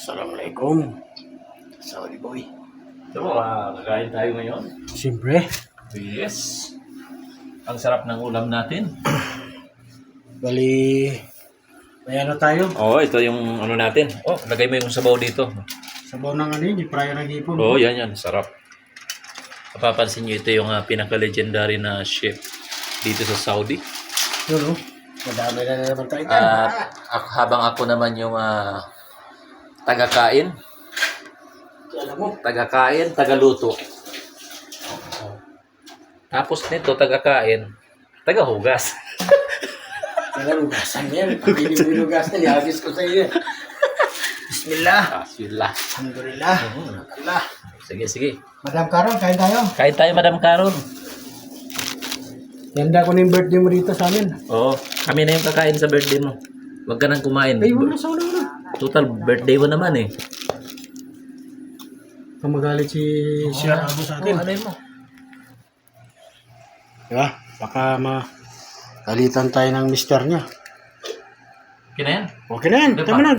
Assalamualaikum. Saudi boy. So, kakain tayo ngayon. Siyempre. Yes. Ang sarap ng ulam natin. Bali, may ano tayo? Oo, ito yung ano natin. Oh, lagay mo yung sabaw dito. Sabaw ng ano yun, yung prayo ng hipon. Oo, yan. Sarap. Mapapansin nyo, ito yung pinaka-legendary na chef dito sa Saudi. Yun o. Madami na naman tayo. Habang ako naman yung taga-kain, Alam mo, taga-luto. Tapos nito, taga-kain, taga-hugas. hugasan mo yan. Pagkinig mo yung hugasan, ihagis ko sa iyo. Bismillah. Bismillah. Alhamdulillah. Allah. Sige. Madam Caron, kain tayo. Kain tayo, Madam Caron. Handa ko na yung birthday mo dito sa amin. Oo, kami na yung kakain sa birthday mo. Huwag ka nang kumain. Ay, wala sa ulo na. Total, birthday mo naman eh. Kung magalit si Sir Abo sa atin. Ano mo? Diba? Baka magalitan tayo ng mister niya. Kina yan? Okay na yan. Diba? Tama na.